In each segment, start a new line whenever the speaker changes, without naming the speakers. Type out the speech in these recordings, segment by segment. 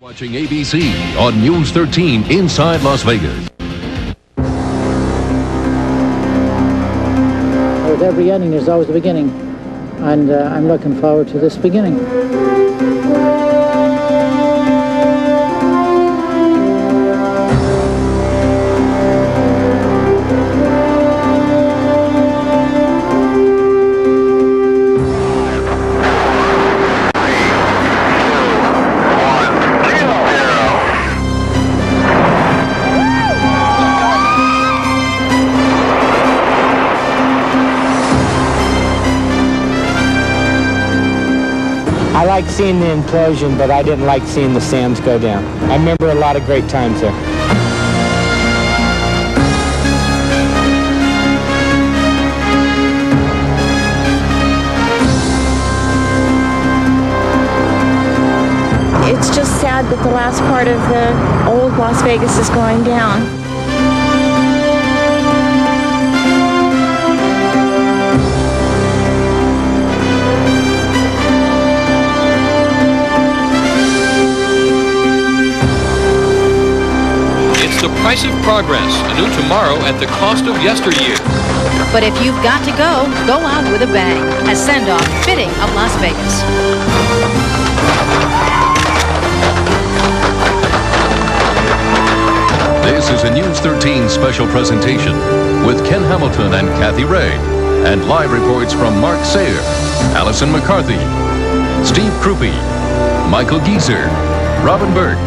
Watching ABC on News 13 inside Las Vegas.
With every ending, there's always a beginning, and I'm looking forward to this beginning.
I like seeing the implosion, but I didn't like seeing the sands go down. I remember a lot of great times there.
It's just sad that the last part of the old Las Vegas is going down.
The price of progress, a new tomorrow at the cost of yesteryear.
But if you've got to go, go out with a bang. A send-off fitting of Las Vegas.
This is a News 13 special presentation with Ken Hamilton and Kathy Ray, and live reports from Mark Sayre, Allison McCarthy, Steve Krupe, Michael Gieser, Robin Burke,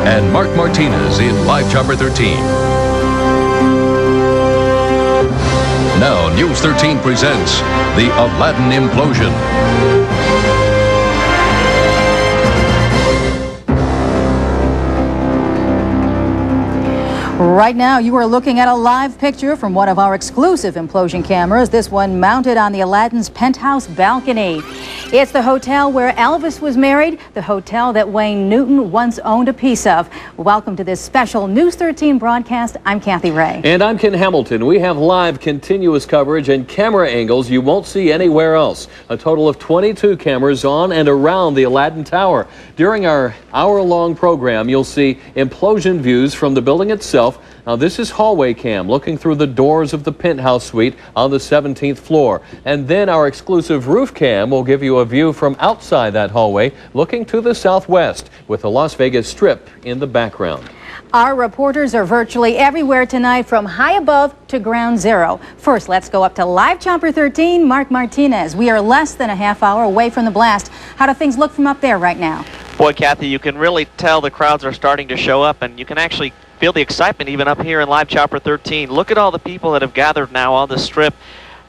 and Mark Martinez in Live Chopper 13. Now, News 13 presents the Aladdin Implosion.
Right now, you are looking at a live picture from one of our exclusive implosion cameras, this one mounted on the Aladdin's penthouse balcony. It's the hotel where Elvis was married, the hotel that Wayne Newton once owned a piece of. Welcome to this special News 13 broadcast. I'm Kathy Ray.
And I'm Ken Hamilton. We have live continuous coverage and camera angles you won't see anywhere else. A total of 22 cameras on and around the Aladdin Tower. During our hour-long program, you'll see implosion views from the building itself. Now, this is hallway cam looking through the doors of the penthouse suite on the 17th floor. And then our exclusive roof cam will give you a view from outside that hallway looking to the southwest with the Las Vegas Strip in the background.
Our reporters are virtually everywhere tonight, from high above to ground zero. First, let's go up to Live Chopper 13, Mark Martinez. We are less than a half hour away from the blast. How do things look from up there right now?
Boy, Kathy, you can really tell the crowds are starting to show up, and you can actually feel the excitement even up here in Live Chopper 13. Look at all the people that have gathered now on the strip.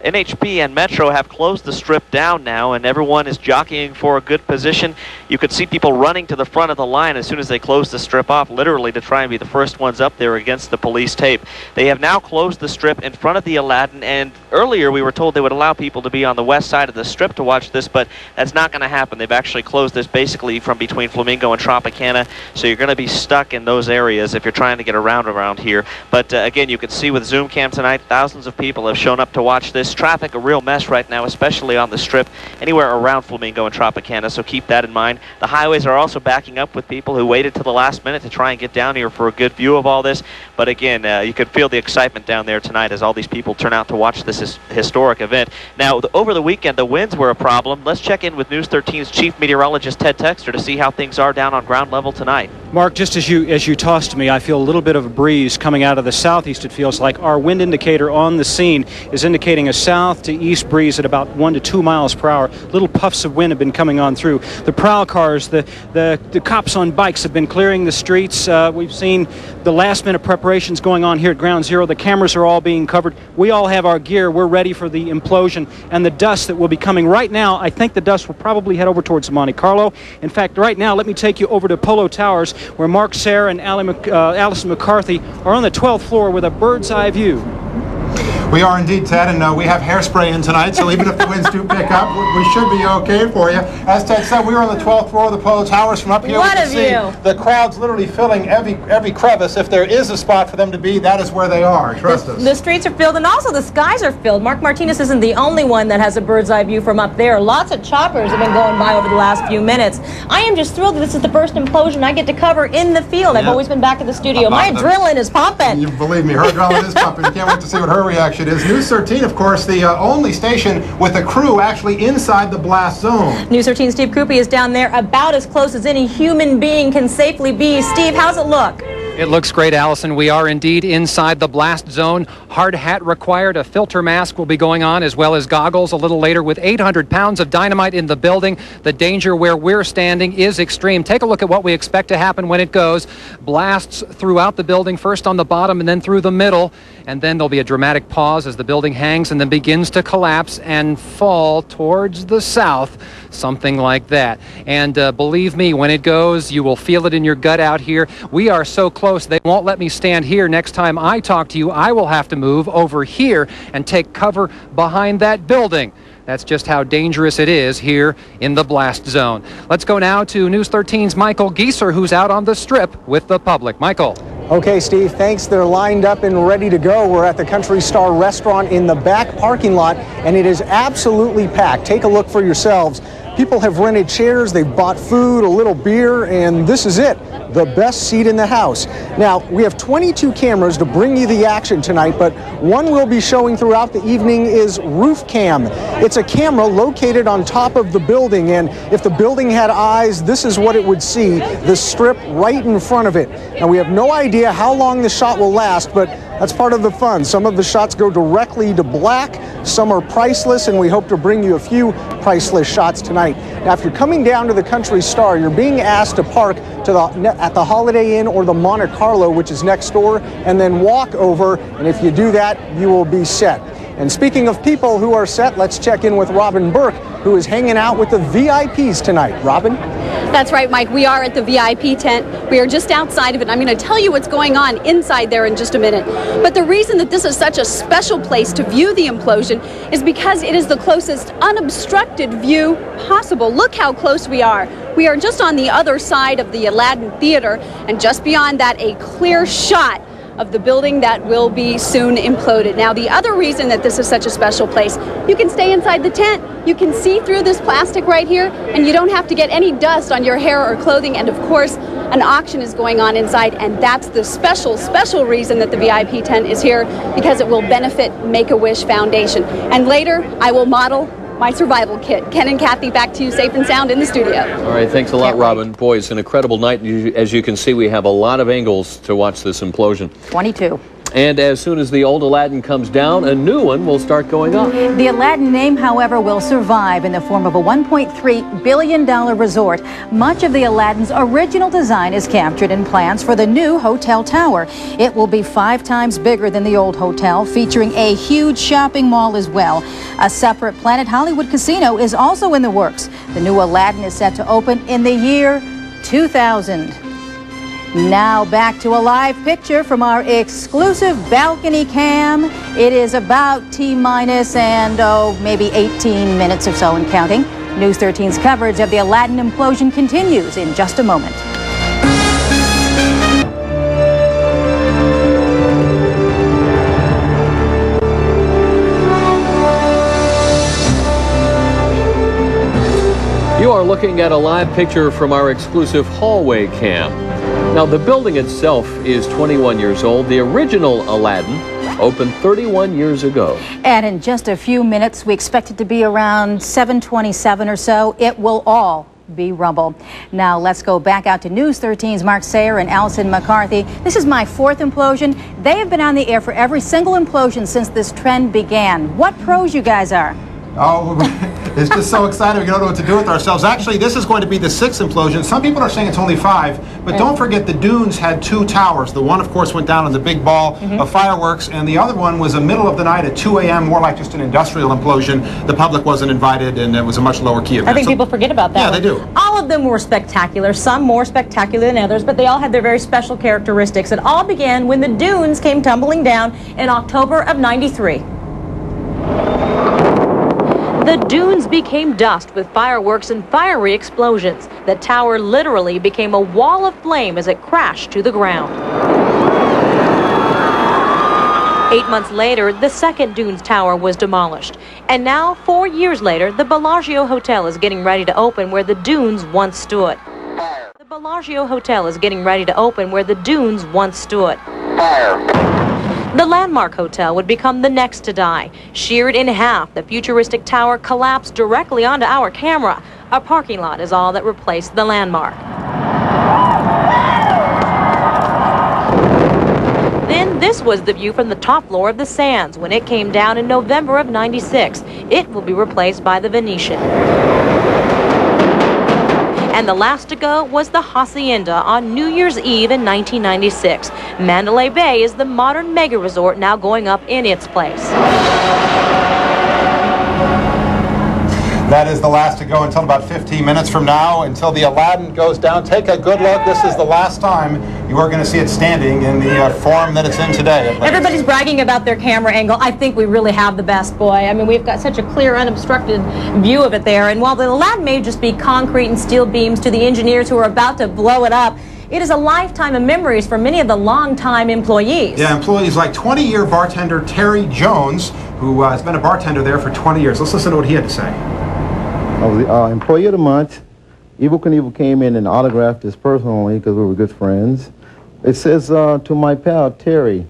NHP and Metro have closed the strip down now, and everyone is jockeying for a good position. You could see people running to the front of the line as soon as they closed the strip off, literally to try and be the first ones up there against the police tape. They have now closed the strip in front of the Aladdin, and earlier we were told they would allow people to be on the west side of the strip to watch this, but that's not going to happen. They've actually closed this basically from between Flamingo and Tropicana, so you're going to be stuck in those areas if you're trying to get around here. But again, you can see with Zoom Cam tonight, thousands of people have shown up to watch this. Traffic a real mess right now, especially on the strip anywhere around Flamingo and Tropicana, so keep that in mind. The highways are also backing up with people who waited till the last minute to try and get down here for a good view of all this. But again, you can feel the excitement down there tonight as all these people turn out to watch this historic event. Now, over the weekend, the winds were a problem. Let's check in with News 13's chief meteorologist Ted Texter to see how things are down on ground level tonight.
Mark, just as you tossed to me, I feel a little bit of a breeze coming out of the southeast. It feels like our wind indicator on the scene is indicating a south to east breeze at about 1 to 2 miles per hour. Little puffs of wind have been coming on through. The prowl cars, the cops on bikes have been clearing the streets. We've seen the last minute preparations going on here at Ground Zero. The cameras are all being covered. We all have our gear. We're ready for the implosion and the dust that will be coming right now. I think the dust will probably head over towards Monte Carlo. In fact, right now, let me take you over to Polo Towers, where Mark Sayre and Allison McCarthy are on the 12th floor with a bird's eye view.
We are indeed, Ted, and we have hairspray in tonight, so even if the winds do pick up, we should be okay for you. As Ted said, we are on the 12th floor of the Polo Towers. From up here, we can see the crowds literally filling every crevice. If there is a spot for them to be, that is where they are. Trust us.
The streets are filled, and also the skies are filled. Mark Martinez isn't the only one that has a bird's eye view from up there. Lots of choppers have been going by over the last few minutes. I am just thrilled that this is the first implosion I get to cover in the field. I've always been back at the studio. My adrenaline is pumping.
You believe me, her adrenaline is pumping. Can't wait to see what her reaction is. News 13, of course, the only station with a crew actually inside the blast zone.
News 13 Steve Krupe is down there about as close as any human being can safely be. Steve, how's it look?
It looks great, Allison. We are indeed inside the blast zone. Hard hat required. A filter mask will be going on, as well as goggles a little later, with 800 pounds of dynamite in the building. The danger where we're standing is extreme. Take a look at what we expect to happen when it goes. Blasts throughout the building, first on the bottom and then through the middle. And then there'll be a dramatic pause as the building hangs and then begins to collapse and fall towards the south. Something like that. And believe me, when it goes, you will feel it in your gut out here. We are so close, they won't let me stand here. Next time I talk to you, I will have to move over here and take cover behind that building. That's just how dangerous it is here in the blast zone. Let's go now to News 13's Michael Gieser, who's out on the strip with the public. Michael.
Okay, Steve, thanks. They're lined up and ready to go. We're at the Country Star restaurant in the back parking lot, and it is absolutely packed. Take a look for yourselves. People have rented chairs, they've bought food, a little beer, and this is it, the best seat in the house. Now, we have 22 cameras to bring you the action tonight, but one we'll be showing throughout the evening is Roof Cam. It's a camera located on top of the building, and if the building had eyes, this is what it would see, the strip right in front of it. Now, we have no idea how long the shot will last, but that's part of the fun. Some of the shots go directly to black, some are priceless, and we hope to bring you a few priceless shots tonight. Now, if you're coming down to the Country Star, you're being asked to park at the Holiday Inn or the Monte Carlo, which is next door, and then walk over, and if you do that, you will be set. And speaking of people who are set, let's check in with Robin Burke, who is hanging out with the VIPs tonight. Robin?
That's right, Mike. We are at the VIP tent. We are just outside of it. I'm going to tell you what's going on inside there in just a minute. But the reason that this is such a special place to view the implosion is because it is the closest unobstructed view possible. Look how close we are. We are just on the other side of the Aladdin Theater, and just beyond that, a clear shot of the building that will be soon imploded. Now, the other reason that this is such a special place, you can stay inside the tent, you can see through this plastic right here, and you don't have to get any dust on your hair or clothing, and of course, an auction is going on inside, and that's the special reason that the VIP tent is here, because it will benefit Make-A-Wish Foundation. And later, I will model my survival kit. Ken and Kathy, back to you safe and sound in the studio.
All right, thanks a lot, Robin. Boy, it's an incredible night. As you can see, we have a lot of angles to watch this implosion.
22.
And as soon as the old Aladdin comes down, a new one will start going up.
The Aladdin name, however, will survive in the form of a $1.3 billion resort. Much of the Aladdin's original design is captured in plans for the new hotel tower. It will be 5 times bigger than the old hotel, featuring a huge shopping mall as well. A separate Planet Hollywood casino is also in the works. The new Aladdin is set to open in the year 2000. Now back to a live picture from our exclusive balcony cam. It is about T-minus and, maybe 18 minutes or so and counting. News 13's coverage of the Aladdin implosion continues in just a moment.
You are looking at a live picture from our exclusive hallway cam. Now, the building itself is 21 years old. The original Aladdin opened 31 years ago.
And in just a few minutes, we expect it to be around 7:27 or so. It will all be rubble. Now, let's go back out to News 13's Mark Sayer and Allison McCarthy. This is my 4th implosion. They have been on the air for every single implosion since this trend began. What pros you guys are.
Oh, it's just so exciting. We don't know what to do with ourselves. Actually, this is going to be the 6th implosion. Some people are saying it's only 5, but don't forget the dunes had 2 towers. The one, of course, went down on the big ball of fireworks, and the other one was the middle of the night at 2 a.m., more like just an industrial implosion. The public wasn't invited, and it was a much lower key event.
I think people forget about that.
Yeah, they do.
All of them were spectacular, some more spectacular than others, but they all had their very special characteristics. It all began when the dunes came tumbling down in October of '93. The dunes became dust with fireworks and fiery explosions. The tower literally became a wall of flame as it crashed to the ground. 8 months later, the second Dunes Tower was demolished. And now, 4 years later, the Bellagio Hotel is getting ready to open where the dunes once stood. The Bellagio Hotel is getting ready to open where the dunes once stood. The Landmark Hotel would become the next to die. Sheared in half, the futuristic tower collapsed directly onto our camera. A parking lot is all that replaced the Landmark. Then this was the view from the top floor of the Sands when it came down in November of '96. It will be replaced by the Venetian. And the last to go was the Hacienda on New Year's Eve in 1996. Mandalay Bay is the modern mega resort now going up in its place.
That is the last to go until about 15 minutes from now, until the Aladdin goes down. Take a good look. This is the last time you are going to see it standing in the form that it's in today.
Everybody's bragging about their camera angle. I think we really have the best, boy. I mean, we've got such a clear, unobstructed view of it there. And while the Aladdin may just be concrete and steel beams to the engineers who are about to blow it up, it is a lifetime of memories for many of the longtime employees.
Yeah, employees like 20-year bartender Terry Jones, who has been a bartender there for 20 years. Let's listen to what he had to say.
I was the Employee of the Month. Evel Knievel came in and autographed this personally because we were good friends. It says to my pal, Terry,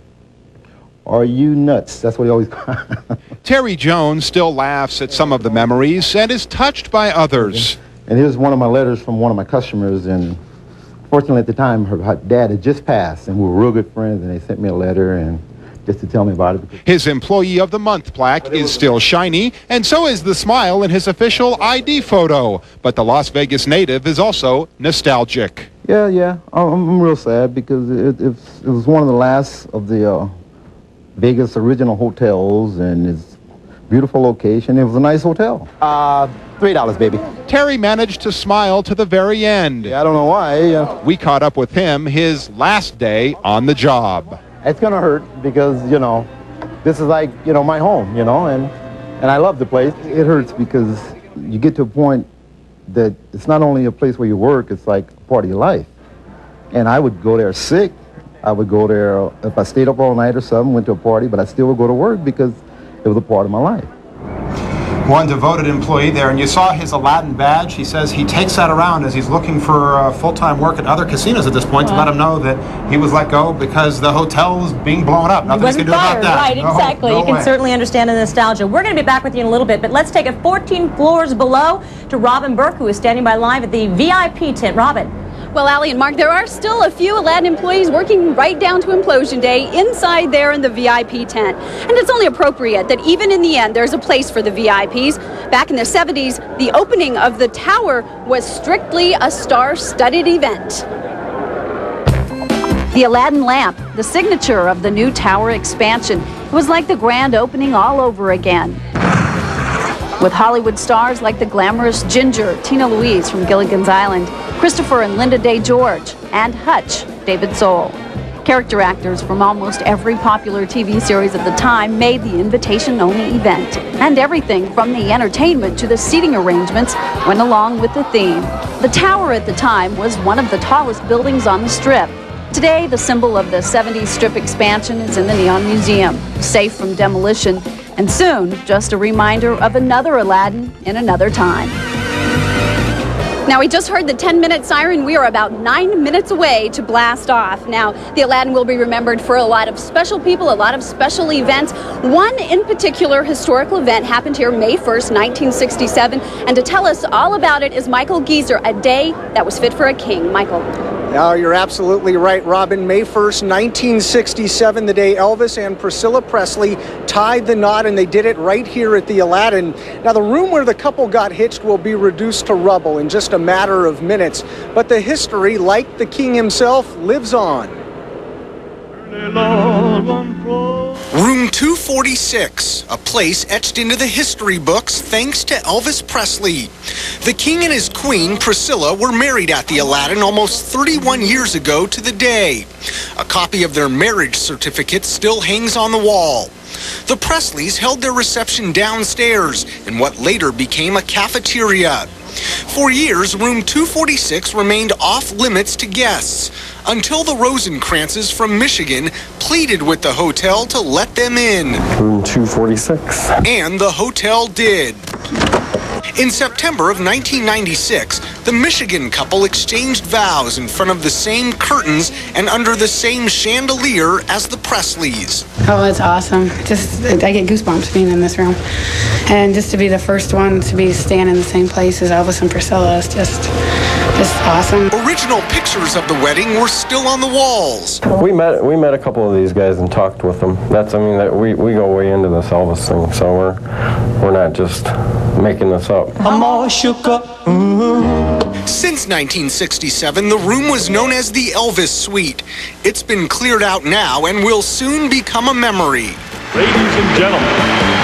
are you nuts? That's what he always calls.
Terry Jones still laughs at some of the memories and is touched by others.
And here's one of my letters from one of my customers, and fortunately at the time her dad had just passed, and we were real good friends, and they sent me a letter and just to tell me about it.
His Employee of the Month plaque is still shiny, and so is the smile in his official ID photo. But the Las Vegas native is also nostalgic.
Yeah. I'm real sad because it was one of the last of the Vegas original hotels, and it's a beautiful location. It was a nice hotel. $3, baby.
Terry managed to smile to the very end.
Yeah, I don't know why.
We caught up with him his last day on the job.
It's gonna hurt because, this is like, my home, and I love the place. It hurts because you get to a point that it's not only a place where you work, it's like a part of your life. And I would go there sick. I would go there if I stayed up all night or something, went to a party, but I still would go to work because it was a part of my life.
One devoted employee there, and you saw his Aladdin badge. He says he takes that around as he's looking for full-time work at other casinos at this point to let him know that he was let go because the hotel is being blown up. Nothing he can do about that.
Right, exactly.
No
you can
way.
certainly understand the nostalgia. We're going to be back with you in a little bit, but let's take it 14 floors below to Robin Burke, who is standing by live at the VIP tent. Robin.
Well, Allie and Mark, there are still a few Aladdin employees working right down to Implosion Day inside there in the VIP tent. And it's only appropriate that even in the end, there's a place for the VIPs. Back in the 70s, the opening of the tower was strictly a star-studded event. The Aladdin lamp, the signature of the new tower expansion, was like the grand opening all over again. With Hollywood stars like the glamorous Ginger, Tina Louise from Gilligan's Island, Christopher and Linda Day George, and Hutch, David Soul. Character actors from almost every popular TV series at the time made the invitation-only event. And everything from the entertainment to the seating arrangements went along with the theme. The tower at the time was one of the tallest buildings on the Strip. Today, the symbol of the 70s Strip expansion is in the Neon Museum, safe from demolition, and soon, just a reminder of another Aladdin in another time. Now, we just heard the 10-minute siren. We are about 9 minutes away to blast off. Now, the Aladdin will be remembered for a lot of special people, a lot of special events. One in particular historical event happened here May 1st, 1967. And to tell us all about it is Michael Geezer, a day that was fit for a king. Michael.
Now, you're absolutely right, Robin. May 1st, 1967, the day Elvis and Priscilla Presley tied the knot, and they did it right here at the Aladdin. Now, the room where the couple got hitched will be reduced to rubble in just a matter of minutes, but the history, like the king himself, lives on.
Room 246, a place etched into the history books thanks to Elvis Presley. The king and his queen, Priscilla, were married at the Aladdin almost 31 years ago to the day. A copy of their marriage certificate still hangs on the wall. The Presleys held their reception downstairs in what later became a cafeteria. For years, room 246 remained off limits to guests until the Rosencrantzes from Michigan pleaded with the hotel to let them in.
Room 246.
And the hotel did. In September of 1996, the Michigan couple exchanged vows in front of the same curtains and under the same chandelier as the Presleys.
Oh, it's awesome. I get goosebumps being in this room. And just to be the first one to be staying in the same place as Elvis and Priscilla is just awesome.
Original pictures of the wedding were still on the walls.
We met a couple of these guys and talked with them. We go way into this Elvis thing, so we're not just making this up.
I'm all shook up. Since 1967, the room was known as the Elvis Suite. It's been cleared out now and will soon become a memory.
Ladies and gentlemen,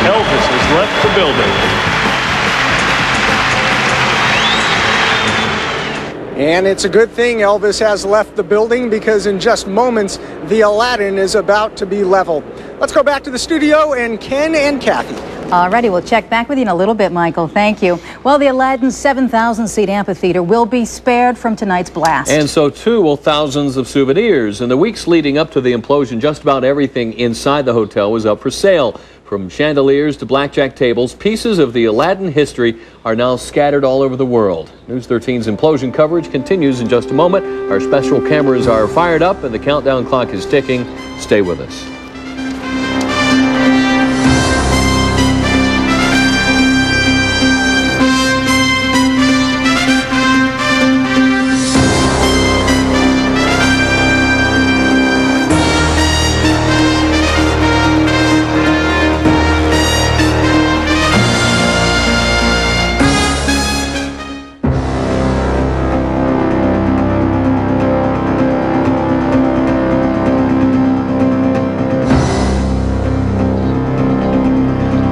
Elvis has left the building.
And it's a good thing Elvis has left the building, because in just moments, the Aladdin is about to be leveled. Let's go back to the studio and Ken and Kathy.
Alrighty, we'll check back with you in a little bit, Michael. Thank you. Well, the Aladdin's 7,000-seat amphitheater will be spared from tonight's blast.
And so too will thousands of souvenirs. In the weeks leading up to the implosion, just about everything inside the hotel was up for sale. From chandeliers to blackjack tables, pieces of the Aladdin history are now scattered all over the world. News 13's implosion coverage continues in just a moment. Our special cameras are fired up and the countdown clock is ticking. Stay with us.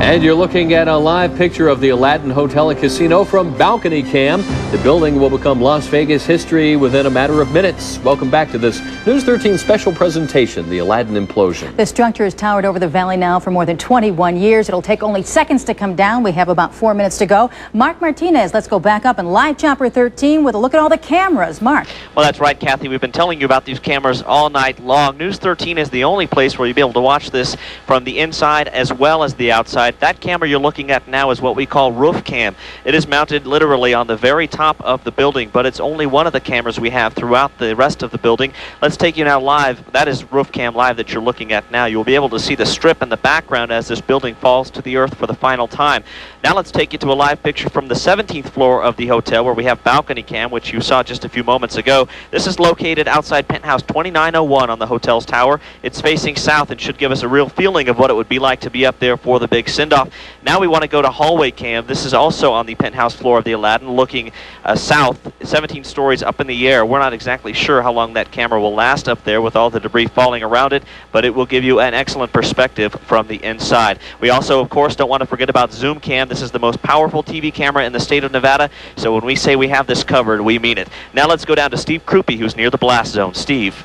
And you're looking at a live picture of the Aladdin Hotel and Casino from balcony cam. The building will become Las Vegas history within a matter of minutes. Welcome back to this News 13 special presentation, the Aladdin Implosion.
The structure has towered over the valley now for more than 21 years. It'll take only seconds to come down. We have about 4 minutes to go. Mark Martinez, let's go back up in Live Chopper 13 with a look at all the cameras. Mark.
Well, that's right, Kathy. We've been telling you about these cameras all night long. News 13 is the only place where you'll be able to watch this from the inside as well as the outside. That camera you're looking at now is what we call roof cam. It is mounted literally on the very top of the building, but it's only one of the cameras we have throughout the rest of the building. Let's take you now live. That is roof cam live that you're looking at now. You'll be able to see the strip in the background as this building falls to the earth for the final time. Now let's take you to a live picture from the 17th floor of the hotel where we have balcony cam, which you saw just a few moments ago. This is located outside penthouse 2901 on the hotel's tower. It's facing south and should give us a real feeling of what it would be like to be up there for the big send-off. Now we want to go to hallway cam. This is also on the penthouse floor of the Aladdin, looking south, 17 stories up in the air. We're not exactly sure how long that camera will last up there with all the debris falling around it, but it will give you an excellent perspective from the inside. We also, of course, don't want to forget about Zoom Cam. This is the most powerful TV camera in the state of Nevada, so when we say we have this covered, we mean it. Now let's go down to Steve Krupe, who's near the blast zone. Steve.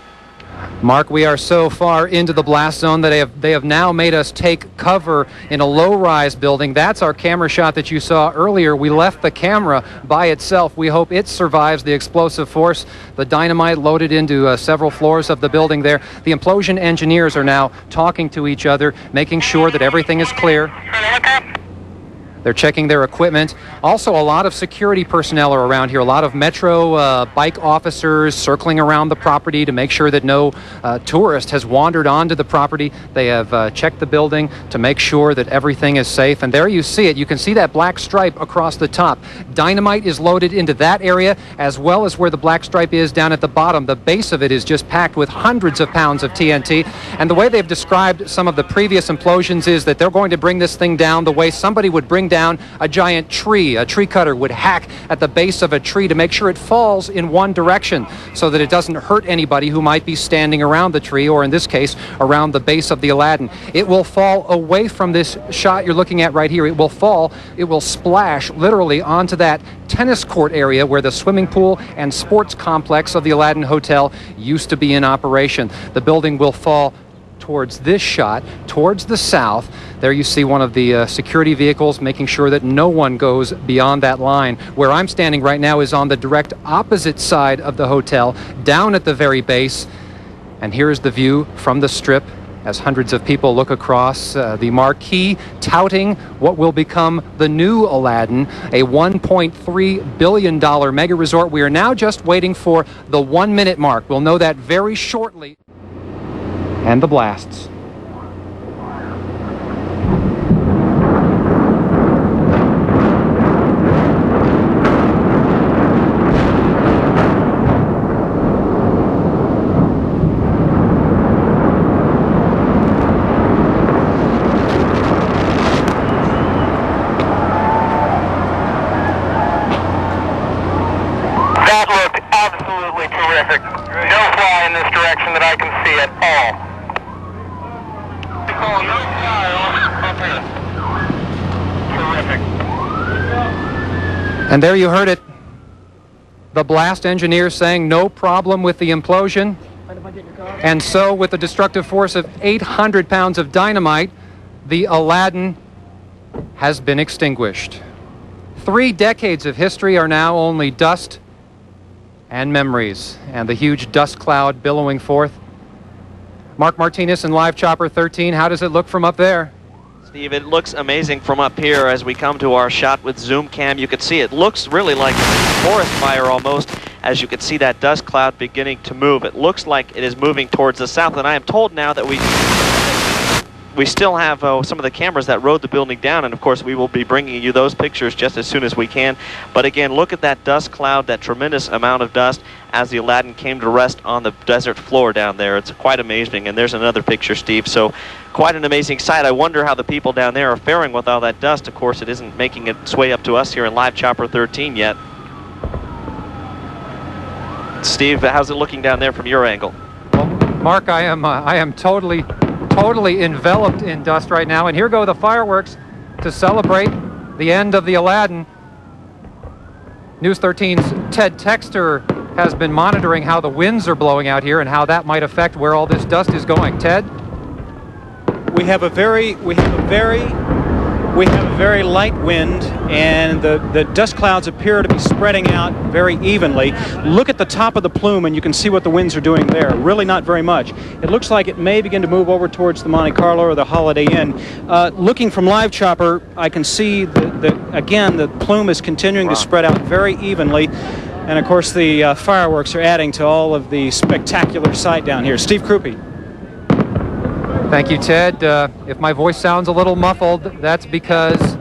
Mark, we are so far into the blast zone that they have now made us take cover in a low-rise building. That's our camera shot that you saw earlier. We left the camera by itself. We hope it survives the explosive force. The dynamite loaded into several floors of the building there. The implosion engineers are now talking to each other, making sure that everything is clear. They're checking their equipment. Also, a lot of security personnel are around here. A lot of Metro bike officers circling around the property to make sure that no tourist has wandered onto the property. They have checked the building to make sure that everything is safe. And there you see it. You can see that black stripe across the top. Dynamite is loaded into that area, as well as where the black stripe is down at the bottom. The base of it is just packed with hundreds of pounds of TNT. And the way they've described some of the previous implosions is that they're going to bring this thing down the way somebody would bring down a giant tree. A tree cutter would hack at the base of a tree to make sure it falls in one direction so that it doesn't hurt anybody who might be standing around the tree, or in this case, around the base of the Aladdin. It will fall away from this shot you're looking at right here. It will fall, it will splash literally onto that tennis court area where the swimming pool and sports complex of the Aladdin Hotel used to be in operation. The building will fall towards this shot, towards the south. There you see one of the security vehicles making sure that no one goes beyond that line. Where I'm standing right now is on the direct opposite side of the hotel, down at the very base. And here's the view from the Strip as hundreds of people look across the marquee touting what will become the new Aladdin, a $1.3 billion mega resort. We are now just waiting for the 1 minute mark. We'll know that very shortly. And the blasts. And there you heard it. The blast engineer saying no problem with the implosion. And so, with the destructive force of 800 pounds of dynamite, the Aladdin has been extinguished. 3 decades of history are now only dust and memories, and the huge dust cloud billowing forth. Mark Martinez in Live Chopper 13, how does it look from up there?
Steve, it looks amazing from up here as we come to our shot with zoom cam. You can see it looks really like a forest fire almost, as you can see that dust cloud beginning to move. It looks like it is moving towards the south, and I am told now that we still have some of the cameras that rode the building down, and of course we will be bringing you those pictures just as soon as we can. But again, look at that dust cloud, that tremendous amount of dust as the Aladdin came to rest on the desert floor down there. It's quite amazing, and there's another picture, Steve. So quite an amazing sight. I wonder how the people down there are faring with all that dust. Of course, it isn't making its way up to us here in Live Chopper 13 yet. Steve, how's it looking down there from your angle?
Well, Mark, I am totally enveloped in dust right now, and here go the fireworks to celebrate the end of the Aladdin. News 13's Ted Texter has been monitoring how the winds are blowing out here and how that might affect where all this dust is going. Ted?
We have a very light wind, and the dust clouds appear to be spreading out very evenly. Look at the top of the plume, and you can see what the winds are doing there. Really not very much. It looks like it may begin to move over towards the Monte Carlo or the Holiday Inn. Looking from Live Chopper, I can see again the plume is continuing to spread out very evenly. And of course the fireworks are adding to all of the spectacular sight down here. Steve Krupe.
Thank you, Ted. If my voice sounds a little muffled, that's because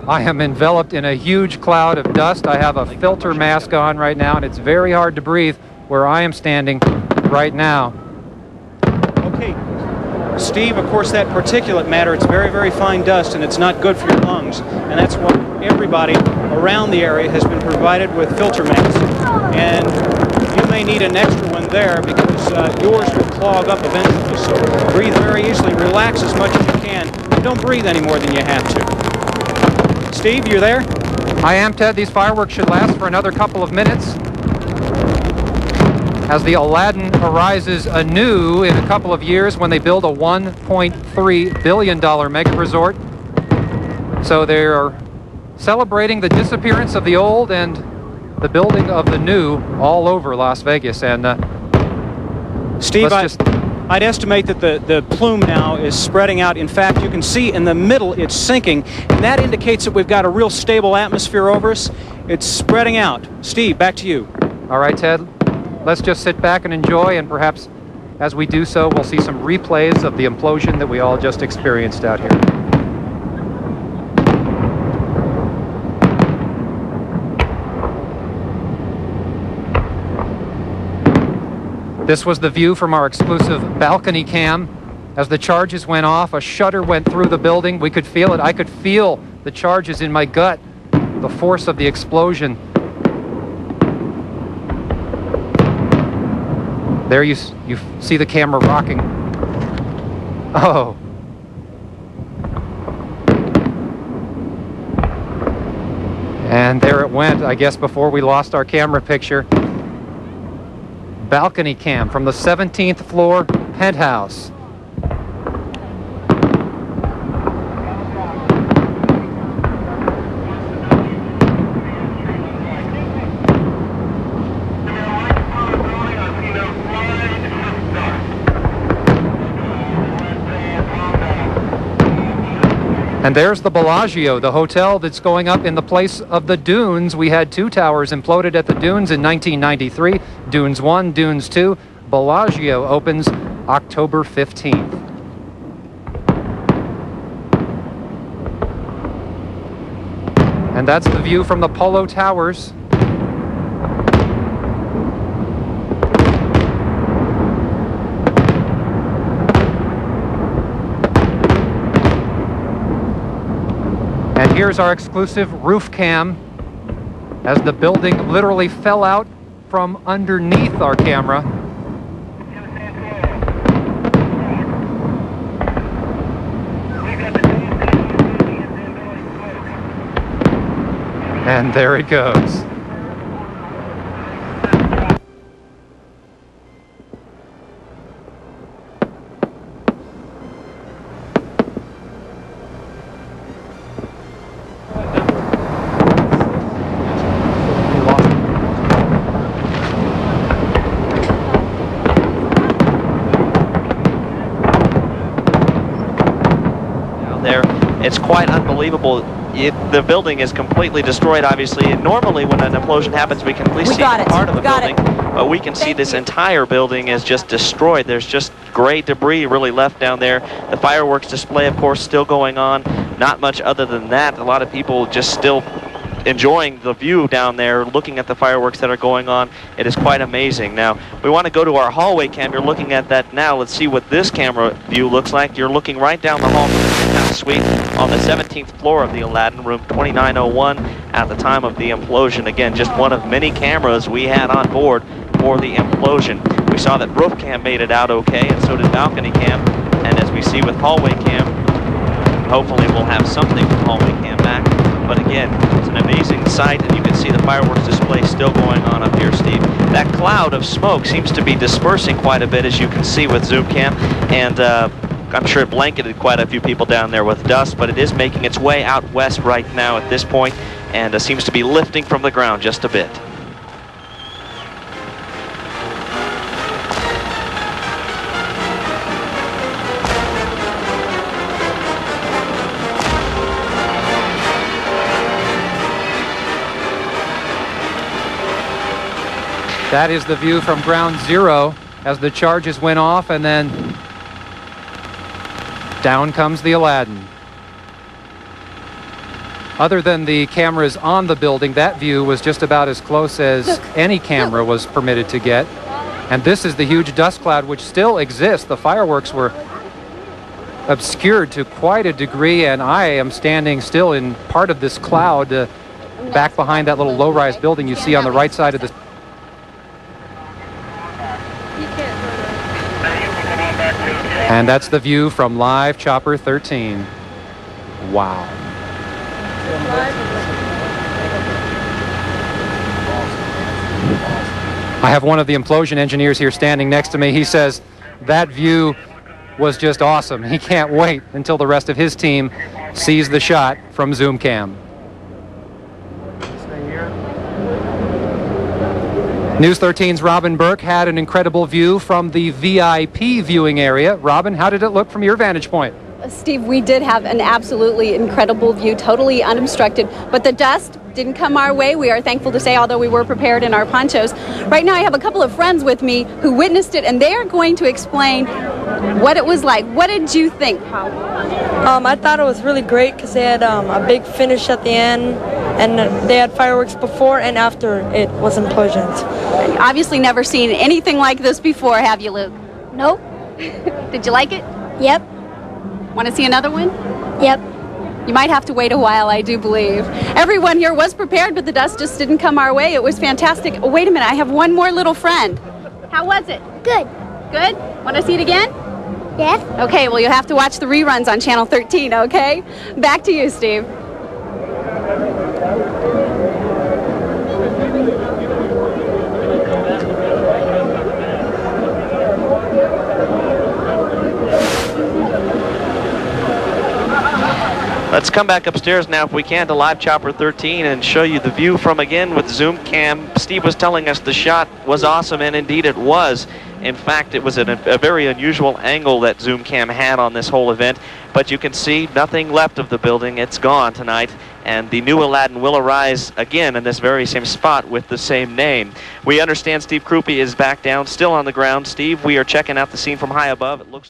I am enveloped in a huge cloud of dust. I have a filter mask on right now, and it's very hard to breathe where I am standing right now.
Okay. Steve, of course, that particulate matter, it's very, very fine dust, and it's not good for your lungs. And that's why everybody around the area has been provided with filter masks. And you may need an extra one there because yours will clog up eventually. So breathe very easily, relax as much as you can, and don't breathe any more than you have to. Steve, you're there?
I am, Ted. These fireworks should last for another couple of minutes as the Aladdin arises anew in a couple of years when they build a $1.3 billion mega resort. So they are celebrating the disappearance of the old and the building of the new all over Las Vegas. And
Steve, I'd estimate that the plume now is spreading out. In fact, you can see in the middle it's sinking, and that indicates that we've got a real stable atmosphere over us. It's spreading out. Steve, back to you.
All right, Ted. Let's just sit back and enjoy, and perhaps as we do so, we'll see some replays of the implosion that we all just experienced out here. This was the view from our exclusive balcony cam. As the charges went off, a shudder went through the building. We could feel it. I could feel the charges in my gut, the force of the explosion. There you see the camera rocking. Oh. And there it went, I guess, before we lost our camera picture. Balcony cam from the 17th floor penthouse. And there's the Bellagio, the hotel that's going up in the place of the Dunes. We had 2 towers imploded at the Dunes in 1993. Dunes 1, Dunes 2. Bellagio opens October 15th. And that's the view from the Polo Towers. And here's our exclusive roof cam as the building literally fell out from underneath our camera. And there it goes.
It's quite unbelievable. The building is completely destroyed, obviously. And normally when an implosion happens, we can at least see part of the building. But we can see this entire building is just destroyed. There's just gray debris really left down there. The fireworks display, of course, still going on. Not much other than that. A lot of people just still enjoying the view down there, looking at the fireworks that are going on. It is quite amazing. Now, we want to go to our hallway cam. You're looking at that now. Let's see what this camera view looks like. You're looking right down the hall from the penthouse suite on the 17th floor of the Aladdin, room 2901 at the time of the implosion. Again, just one of many cameras we had on board for the implosion. We saw that roof cam made it out okay, and so did balcony cam. And as we see with hallway cam, hopefully we'll have something with hallway cam back. But again, it's an amazing sight, and you can see the fireworks display still going on up here, Steve. That cloud of smoke seems to be dispersing quite a bit, as you can see with zoom cam, and I'm sure it blanketed quite a few people down there with dust, but it is making its way out west right now at this point, and seems to be lifting from the ground just a bit.
That is the view from ground zero as the charges went off, and then down comes the Aladdin. Other than the cameras on the building, that view was just about as close as any camera was permitted to get. And this is the huge dust cloud which still exists. The fireworks were obscured to quite a degree, and I am standing still in part of this cloud back behind that little low-rise building you see on the right side of the. And that's the view from live Chopper 13. Wow. I have one of the implosion engineers here standing next to me. He says that view was just awesome. He can't wait until the rest of his team sees the shot from zoom cam. News 13's Robin Burke had an incredible view from the VIP viewing area. Robin, how did it look from your vantage point?
Steve, we did have an absolutely incredible view, totally unobstructed, but the dust didn't come our way. We are thankful to say, although we were prepared in our ponchos. Right now I have a couple of friends with me who witnessed it, and they are going to explain what it was like. What did you think?
I thought it was really great because they had a big finish at the end, and they had fireworks before and after it was implosions.
Obviously never seen anything like this before, have you, Luke?
Nope.
Did you like it?
Yep.
Want to see another one?
Yep.
You might have to wait a while, I do believe. Everyone here was prepared, but the dust just didn't come our way. It was fantastic. Oh, wait a minute, I have one more little friend. How was it?
Good.
Good? Want to see it again?
Yes.
Okay, well, you'll have to watch the reruns on Channel 13, okay? Back to you, Steve.
Let's come back upstairs now, if we can, to Live Chopper 13 and show you the view from, again, with zoom cam. Steve was telling us the shot was awesome, and indeed it was. In fact, it was a very unusual angle that Zoom Cam had on this whole event, but you can see nothing left of the building. It's gone tonight, and the new Aladdin will arise again in this very same spot with the same name. We understand Steve Krupe is back down, still on the ground. Steve, we are checking out the scene from high above. It looks